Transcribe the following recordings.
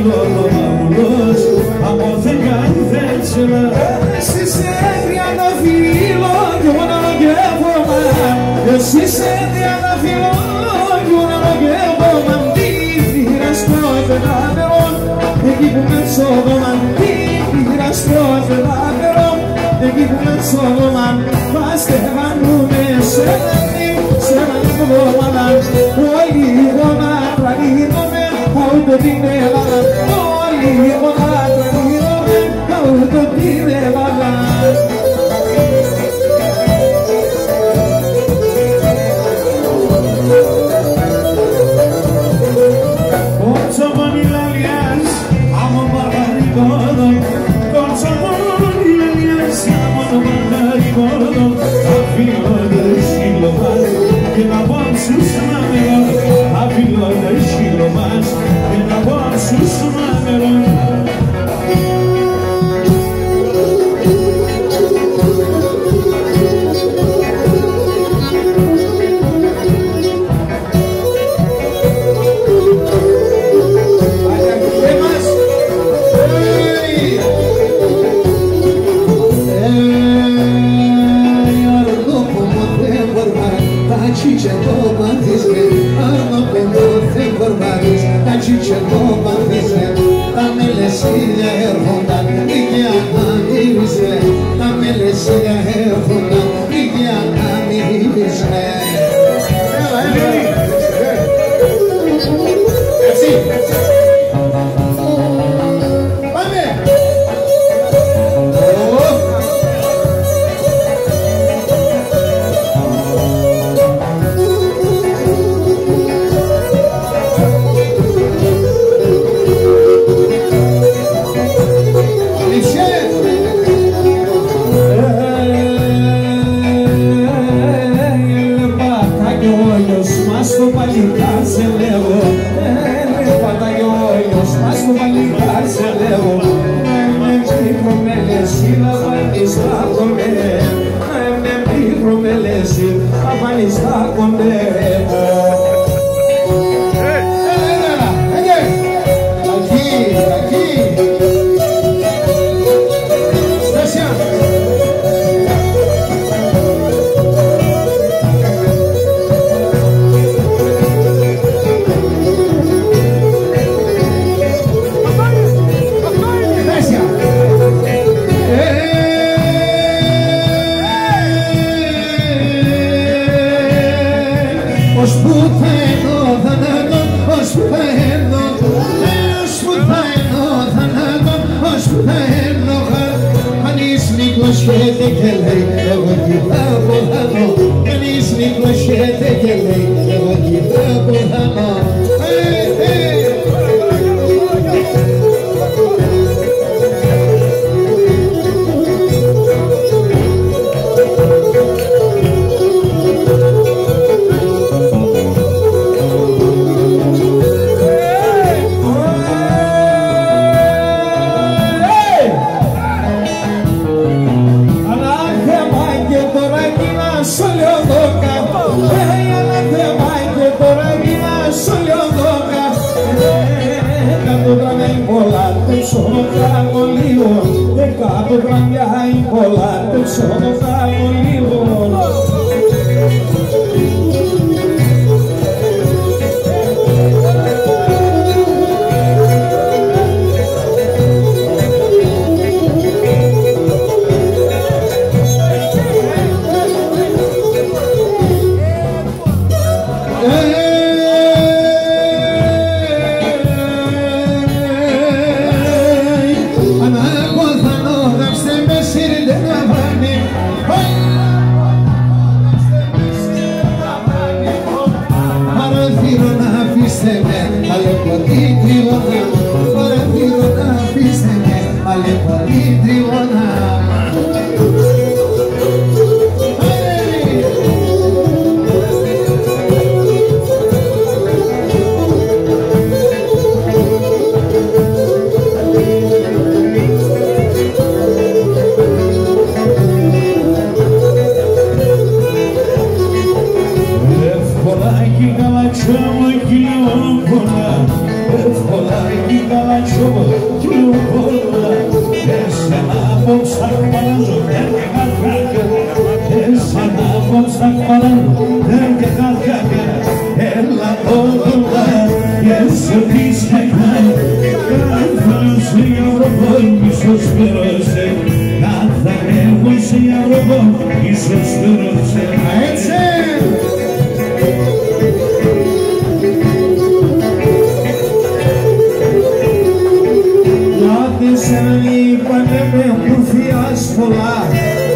φιλόλογος από φεγγάρι δεν ξελά. Εσύ σε τριανταφύλλο κι εγώ να λογεύομαι. Εσύ σε τριανταφύλλο κι εγώ να λογεύομαι. Τι πήρας στο πενάδερο εκεί που με σώδωμα. Τι πήρας στο πενάδερο εκεί που με σώδωμα. Παστεύανουμε σε έναν εβδομάδα. Όλοι εγώ να τραγίδομαι ούτε την Ελλάδα. Όλοι εγώ να τραγίδομαι ούτε την Ελλάδα. εύκολα εκεί καλατσόμω κι ουκόλα. Εσένα απόψα χμαράζω, και χαλκάκα. Εσένα απόψα χμαράζω, και χαλκάκα. Έλα όλα, και σε πίστευα. Καθώς η Ευρωπόλ ίσως πληρώσει. Καθώς η Ευρωπόλ ίσως πληρώσει. Έτσι! Σεν είπανε με μπουφιάς πολλά,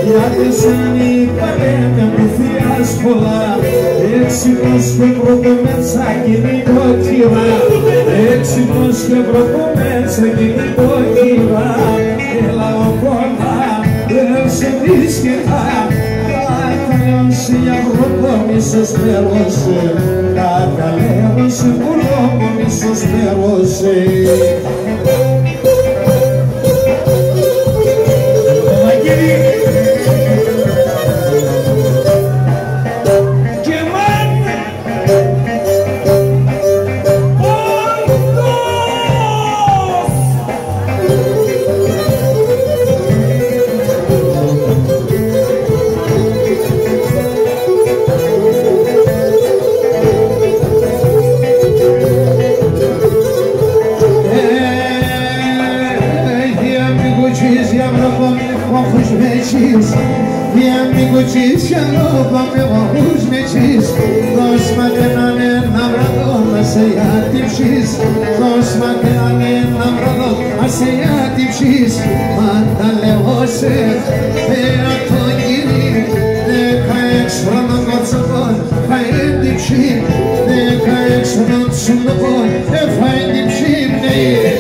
γιατί σεν είπανε με μπουφιάς πολλά. Έτσι πως και προκομέτσα κινητό κύρα, έτσι πως και προκομέτσα κινητό κύρα. Έλα ο κόμμα, δεν σε δίσκετα, καταλέωσε για βροκό μίσος πληρώσει, καταλέωσε βροκό μίσος πληρώσει. И амигучись, я лопами вахуж мечись, Дошмакенане нам радом, а сеятившись, Дошмакенане нам радом, а сеятившись, Манталеосе, Пеатогири, Некаек шраном горцогон, Фаендипшим, Некаек шраном шумногон, Фаендипшим, Неире.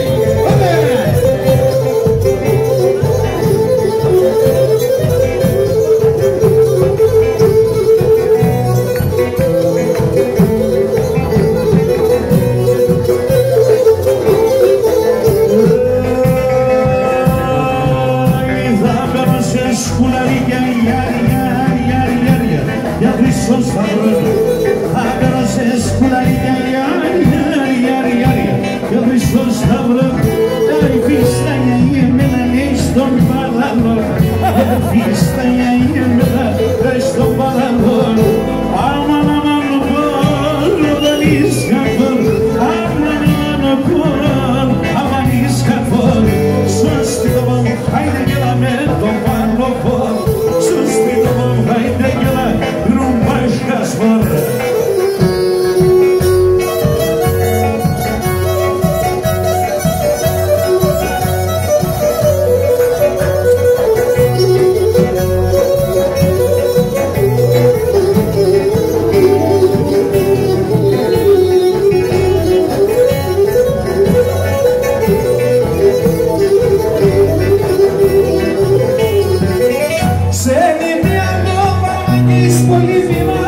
Πολύ βήμα